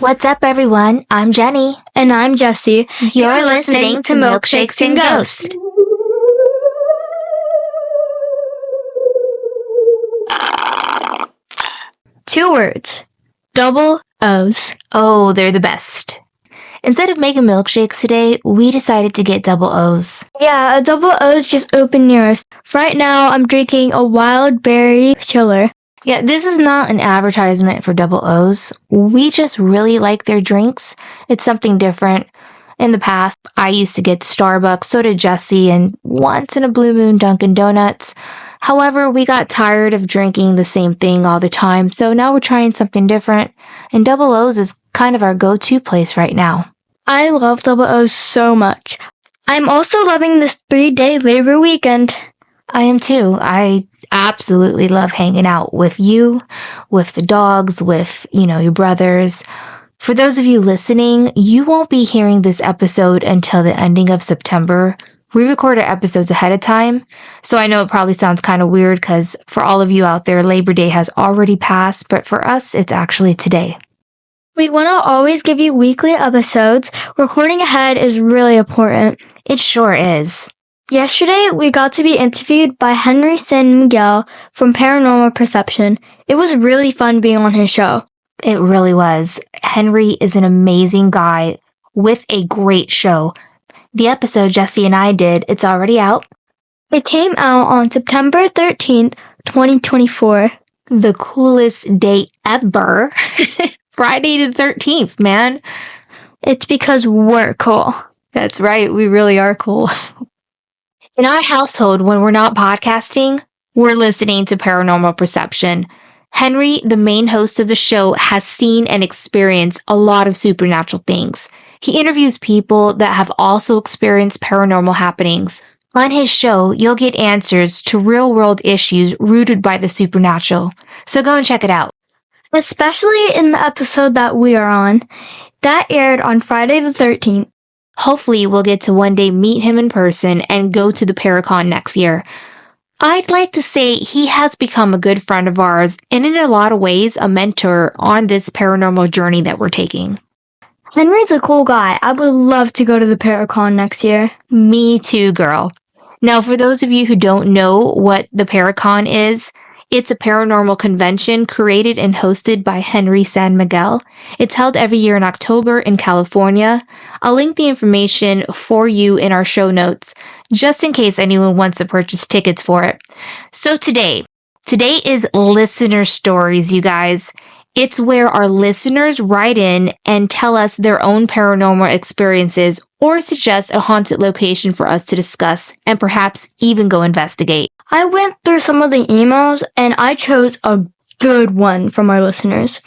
What's up, everyone? I'm Jenny. And I'm Jessie. You're listening to Milkshakes and Ghosts. Two words. Double O's. Oh, they're the best. Instead of making milkshakes today, we decided to get double O's. Yeah, a double O's just opened near us. Right now, I'm drinking a wild berry chiller. Yeah, this is not an advertisement for double O's. We just really like their drinks. It's something different. In the past, I used to get Starbucks, so did Jessie, and once in a blue moon Dunkin' Donuts. However, we got tired of drinking the same thing all the time, so now we're trying something different, and double O's is kind of our go-to place right now. I love double O's so much. I'm also loving this 3-day labor weekend. I am too. I absolutely love hanging out with you, with the dogs, with, your brothers. For those of you listening, you won't be hearing this episode until the ending of September. We record our episodes ahead of time, so I know it probably sounds kind of weird because for all of you out there, Labor Day has already passed, but for us, it's actually today. We want to always give you weekly episodes. Recording ahead is really important. It sure is. Yesterday, we got to be interviewed by Henry San Miguel from Paranormal Perception. It was really fun being on his show. It really was. Henry is an amazing guy with a great show. The episode Jessie and I did, it's already out. It came out on September 13th, 2024. The coolest day ever. Friday the 13th, man. It's because we're cool. That's right. We really are cool. In our household, when we're not podcasting, we're listening to Paranormal Perception. Henry, the main host of the show, has seen and experienced a lot of supernatural things. He interviews people that have also experienced paranormal happenings. On his show, you'll get answers to real-world issues rooted by the supernatural. So go and check it out. Especially in the episode that we are on. That aired on Friday the 13th. Hopefully, we'll get to one day meet him in person and go to the Paracon next year. I'd like to say he has become a good friend of ours and in a lot of ways a mentor on this paranormal journey that we're taking. Henry's a cool guy. I would love to go to the Paracon next year. Me too, girl. Now, for those of you who don't know what the Paracon is, it's a paranormal convention created and hosted by Henry San Miguel. It's held every year in October in California. I'll link the information for you in our show notes, just in case anyone wants to purchase tickets for it. So today is listener stories, you guys. It's where our listeners write in and tell us their own paranormal experiences or suggest a haunted location for us to discuss and perhaps even go investigate. I went through some of the emails and I chose a good one from our listeners.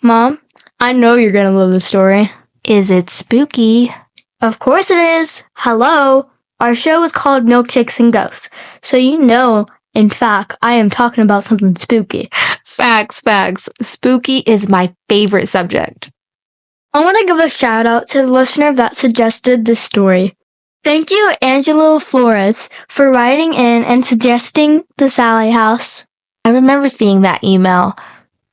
Mom, I know you're going to love this story. Is it spooky? Of course it is. Hello. Our show is called Milkshakes and Ghosts. So in fact, I am talking about something spooky. Facts. Spooky is my favorite subject. I want to give a shout out to the listener that suggested this story. Thank you, Angelo Flores, for writing in and suggesting the Sallie House. I remember seeing that email.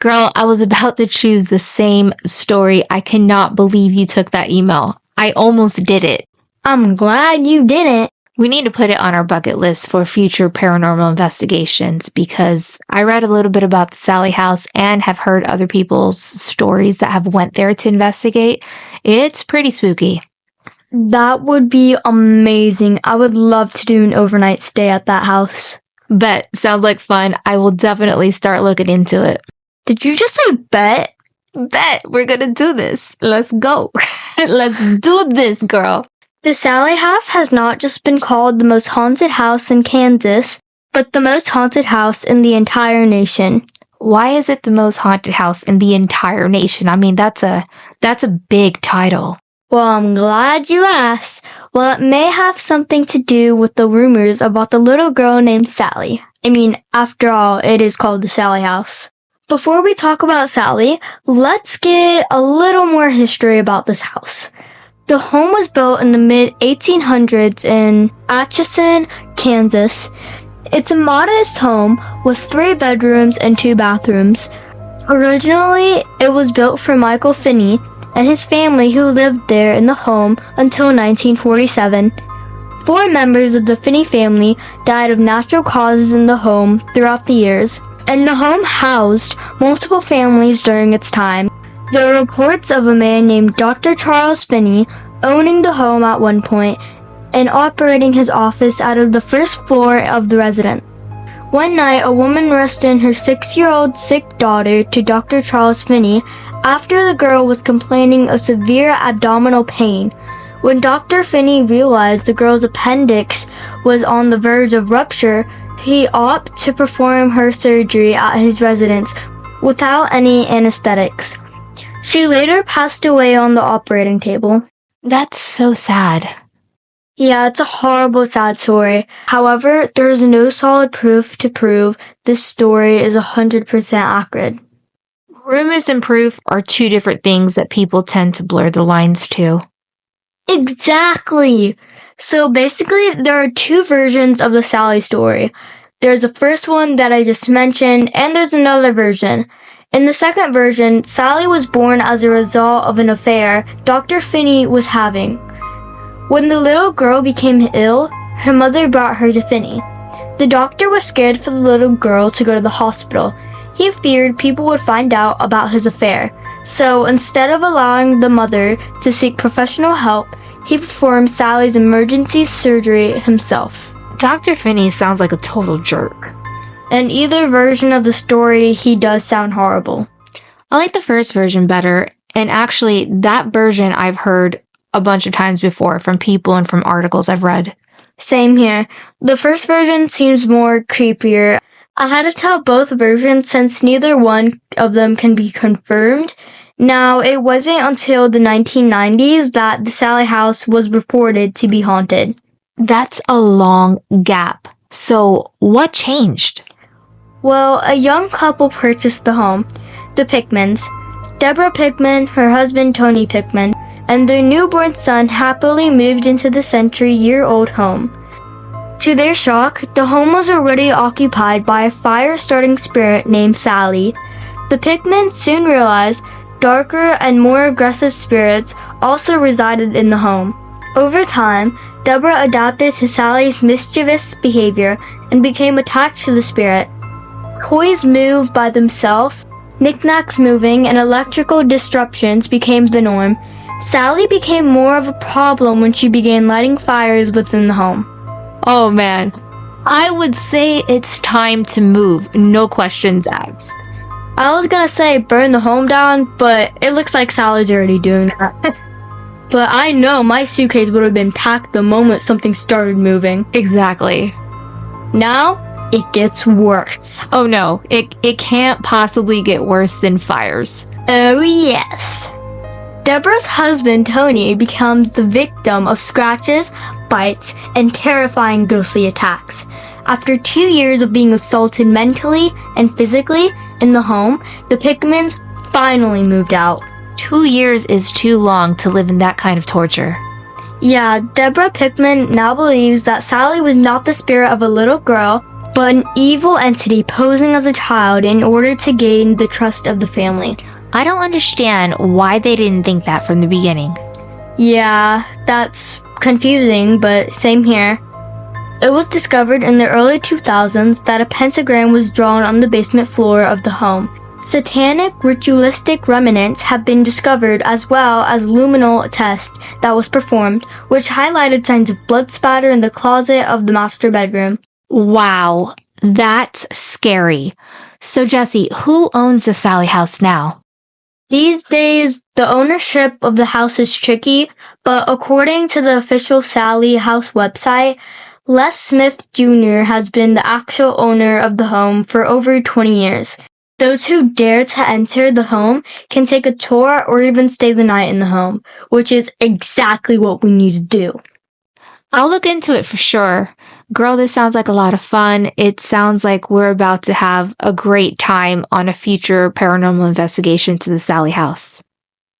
Girl, I was about to choose the same story. I cannot believe you took that email. I almost did it. I'm glad you didn't. We need to put it on our bucket list for future paranormal investigations because I read a little bit about the Sallie House and have heard other people's stories that have went there to investigate. It's pretty spooky. That would be amazing. I would love to do an overnight stay at that house. Bet. Sounds like fun. I will definitely start looking into it. Did you just say bet? Bet. We're gonna do this. Let's go. Let's do this, girl. The Sallie House has not just been called the most haunted house in Kansas, but the most haunted house in the entire nation. Why is it the most haunted house in the entire nation? I mean, that's a big title. Well, I'm glad you asked. Well, it may have something to do with the rumors about the little girl named Sally. I mean, after all, it is called the Sallie House. Before we talk about Sally, let's get a little more history about this house. The home was built in the mid-1800s in Atchison, Kansas. It's a modest home with 3 bedrooms and 2 bathrooms. Originally, it was built for Michael Finney and his family who lived there in the home until 1947. 4 members of the Finney family died of natural causes in the home throughout the years, and the home housed multiple families during its time. There are reports of a man named Dr. Charles Finney owning the home at one point and operating his office out of the first floor of the residence. One night, a woman rushed in her 6-year-old sick daughter to Dr. Charles Finney after the girl was complaining of severe abdominal pain. When Dr. Finney realized the girl's appendix was on the verge of rupture, he opted to perform her surgery at his residence without any anesthetics. She later passed away on the operating table. That's so sad. Yeah, it's a horrible, sad story. However, there is no solid proof to prove this story is 100% accurate. Rumors and proof are 2 different things that people tend to blur the lines to. Exactly! So basically, there are 2 versions of the Sallie story. There's the first one that I just mentioned, and there's another version. In the second version, Sallie was born as a result of an affair Dr. Finney was having. When the little girl became ill, her mother brought her to Finney. The doctor was scared for the little girl to go to the hospital. He feared people would find out about his affair. So instead of allowing the mother to seek professional help, he performed Sallie's emergency surgery himself. Dr. Finney sounds like a total jerk. In either version of the story, he does sound horrible. I like the first version better, and actually, that version I've heard a bunch of times before from people and from articles I've read. Same here. The first version seems more creepier. I had to tell both versions since neither one of them can be confirmed. Now, it wasn't until the 1990s that the Sallie House was reported to be haunted. That's a long gap. So, what changed? Well, a young couple purchased the home, the Pickmans. Deborah Pickman, her husband Tony Pickman, and their newborn son happily moved into the century-year-old home. To their shock, the home was already occupied by a fire-starting spirit named Sallie. The Pickmans soon realized darker and more aggressive spirits also resided in the home. Over time, Deborah adapted to Sallie's mischievous behavior and became attached to the spirit. Toys moved by themselves, knickknacks moving, and electrical disruptions became the norm. Sallie became more of a problem when she began lighting fires within the home. Oh man, I would say it's time to move, no questions asked. I was gonna say burn the home down, but it looks like Sallie's already doing that. But I know my suitcase would have been packed the moment something started moving. Exactly. Now, it gets worse. Oh no, it can't possibly get worse than fires. Oh yes. Deborah's husband, Tony, becomes the victim of scratches, bites, and terrifying ghostly attacks. After 2 years of being assaulted mentally and physically in the home, the Pickmans finally moved out. 2 years is too long to live in that kind of torture. Yeah, Deborah Pickman now believes that Sallie was not the spirit of a little girl, but an evil entity posing as a child in order to gain the trust of the family. I don't understand why they didn't think that from the beginning. Yeah, that's confusing, but same here. It was discovered in the early 2000s that a pentagram was drawn on the basement floor of the home. Satanic ritualistic remnants have been discovered, as well as luminal test that was performed, which highlighted signs of blood spatter in the closet of the master bedroom. Wow, that's scary. So Jesse, who owns the Sallie House now? These days, the ownership of the house is tricky, but according to the official Sallie House website, Les Smith Jr. has been the actual owner of the home for over 20 years. Those who dare to enter the home can take a tour or even stay the night in the home, which is exactly what we need to do. I'll look into it for sure. Girl, this sounds like a lot of fun. It sounds like we're about to have a great time on a future paranormal investigation to the Sallie House.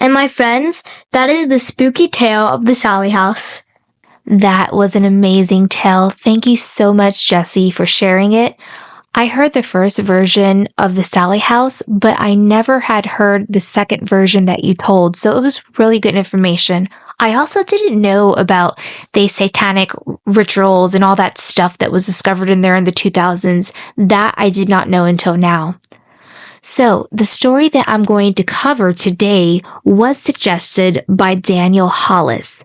And my friends, that is the spooky tale of the Sallie House. That was an amazing tale. Thank you so much, Jessie, for sharing it. I heard the first version of the Sallie House, but I never had heard the second version that you told, so it was really good information. I also didn't know about the satanic rituals and all that stuff that was discovered in there in the 2000s. That I did not know until now. So, the story that I'm going to cover today was suggested by Daniel Hollis.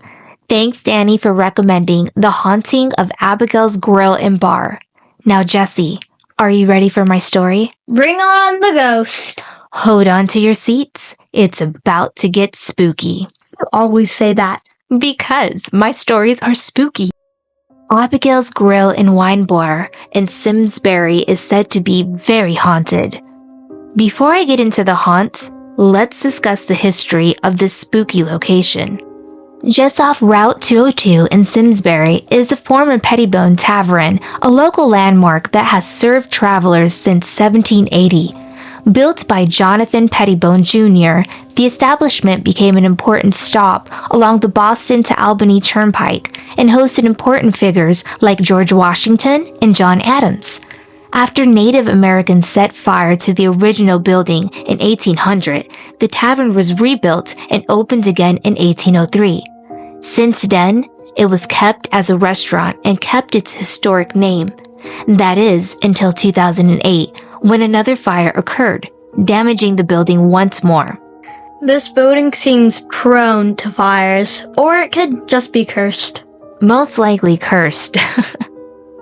Thanks, Danny, for recommending The Haunting of Abigail's Grille and Bar. Now, Jesse, are you ready for my story? Bring on the ghost. Hold on to your seats. It's about to get spooky. You always say that. Because my stories are spooky. Abigail's Grille and Wine Bar in Simsbury is said to be very haunted. Before I get into the haunts, let's discuss the history of this spooky location. Just off Route 202 in Simsbury is the former Pettibone Tavern, a local landmark that has served travelers since 1780. Built by Jonathan Pettibone Jr., the establishment became an important stop along the Boston to Albany Turnpike and hosted important figures like George Washington and John Adams. After Native Americans set fire to the original building in 1800, the tavern was rebuilt and opened again in 1803. Since then, it was kept as a restaurant and kept its historic name. That is, until 2008, when another fire occurred, damaging the building once more. This building seems prone to fires, or it could just be cursed. Most likely cursed.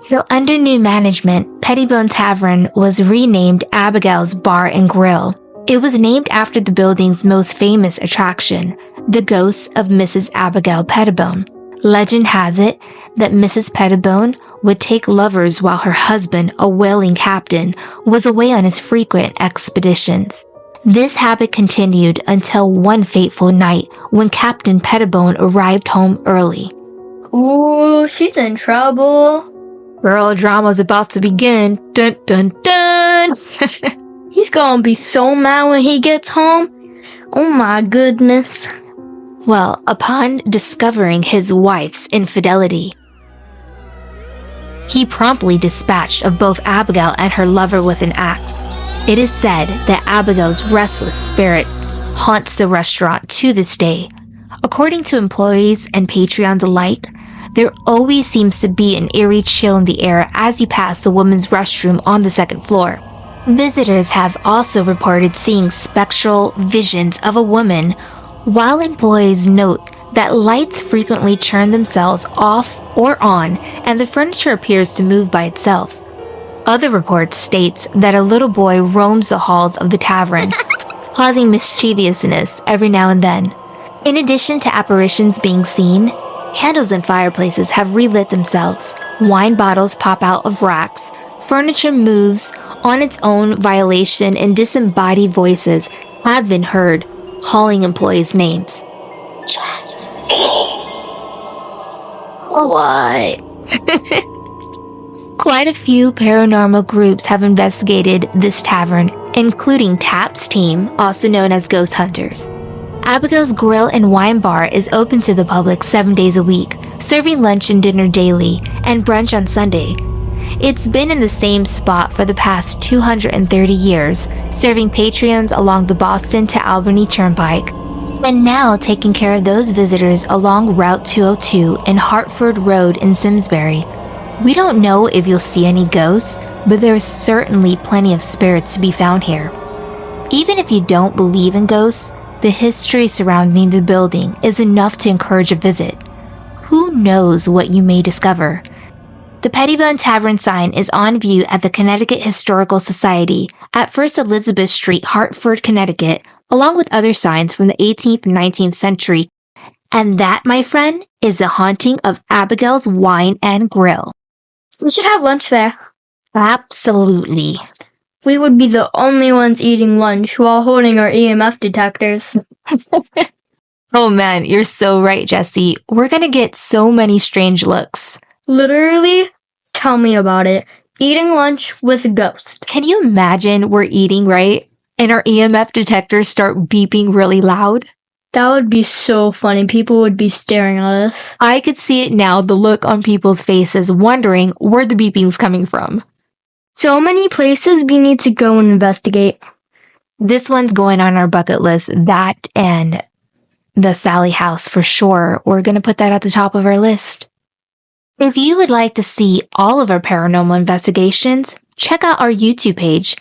So under new management, Pettibone Tavern was renamed Abigail's Bar and Grill. It was named after the building's most famous attraction, the ghost of Mrs. Abigail Pettibone. Legend has it that Mrs. Pettibone would take lovers while her husband, a whaling captain, was away on his frequent expeditions. This habit continued until one fateful night when Captain Pettibone arrived home early. Ooh, she's in trouble. Girl drama's about to begin. Dun dun dun! He's gonna be so mad when he gets home. Oh my goodness. Well, upon discovering his wife's infidelity, he promptly dispatched of both Abigail and her lover with an axe. It is said that Abigail's restless spirit haunts the restaurant to this day. According to employees and Patreons alike, there always seems to be an eerie chill in the air as you pass the women's restroom on the second floor. Visitors have also reported seeing spectral visions of a woman, while employees note that lights frequently turn themselves off or on and the furniture appears to move by itself. Other reports states that a little boy roams the halls of the tavern, causing mischievousness every now and then. In addition to apparitions being seen, candles in fireplaces have relit themselves, wine bottles pop out of racks, furniture moves on its own violation, and disembodied voices have been heard calling employees' names. What? Quite a few paranormal groups have investigated this tavern, including TAP's team, also known as Ghost Hunters. Abigail's Grill and Wine Bar is open to the public 7 days a week, serving lunch and dinner daily, and brunch on Sunday. It's been in the same spot for the past 230 years, serving patrons along the Boston to Albany Turnpike, and now taking care of those visitors along Route 202 and Hartford Road in Simsbury. We don't know if you'll see any ghosts, but there's certainly plenty of spirits to be found here. Even if you don't believe in ghosts, the history surrounding the building is enough to encourage a visit. Who knows what you may discover? The Pettibone Tavern sign is on view at the Connecticut Historical Society at 1st Elizabeth Street, Hartford, Connecticut, along with other signs from the 18th and 19th century. And that, my friend, is the haunting of Abigail's Wine and Grill. We should have lunch there. Absolutely. We would be the only ones eating lunch while holding our EMF detectors. Oh man, you're so right, Jesse. We're gonna get so many strange looks. Literally, tell me about it. Eating lunch with a ghost. Can you imagine we're eating, right? And our EMF detectors start beeping really loud? That would be so funny. People would be staring at us. I could see it now, the look on people's faces, wondering where the beeping's coming from. So many places we need to go and investigate. This one's going on our bucket list, that and the Sallie House for sure. We're going to put that at the top of our list. If you would like to see all of our paranormal investigations, check out our YouTube page.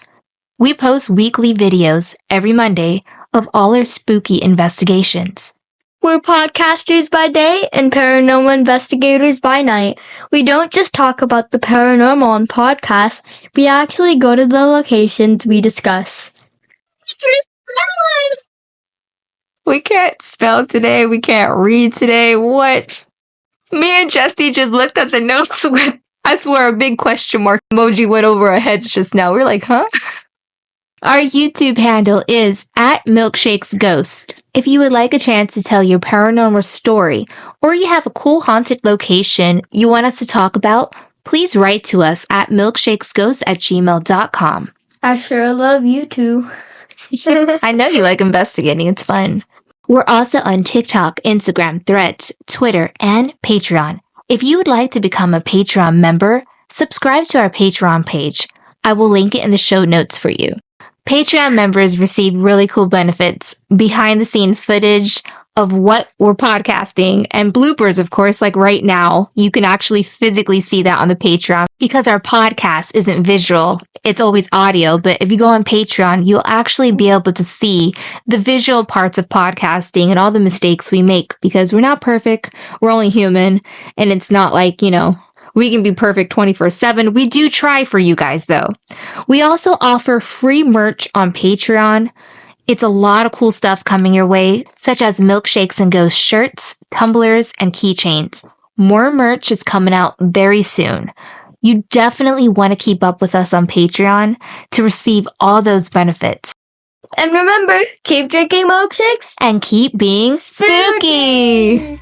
We post weekly videos every Monday of all our spooky investigations. We're podcasters by day and paranormal investigators by night. We don't just talk about the paranormal on podcasts, we actually go to the locations we discuss. We can't spell today. We can't read today. What? Me and Jesse just looked at the notes with, I swear, a big question mark emoji went over our heads just now. We're like, huh? Our YouTube handle is @MilkshakesGhost. If you would like a chance to tell your paranormal story, or you have a cool haunted location you want us to talk about, please write to us at milkshakesghost@gmail.com. I sure love you too. I know you like investigating. It's fun. We're also on TikTok, Instagram, Threads, Twitter, and Patreon. If you would like to become a Patreon member, subscribe to our Patreon page. I will link it in the show notes for you. Patreon members receive really cool benefits, behind-the-scene footage of what we're podcasting, and bloopers, of course, like right now. You can actually physically see that on the Patreon because our podcast isn't visual. It's always audio, but if you go on Patreon, you'll actually be able to see the visual parts of podcasting and all the mistakes we make because we're not perfect. We're only human, and it's not like, we can be perfect 24/7. We do try for you guys, though. We also offer free merch on Patreon. It's a lot of cool stuff coming your way, such as Milkshakes and Ghost shirts, tumblers, and keychains. More merch is coming out very soon. You definitely want to keep up with us on Patreon to receive all those benefits. And remember, keep drinking milkshakes And keep being spooky!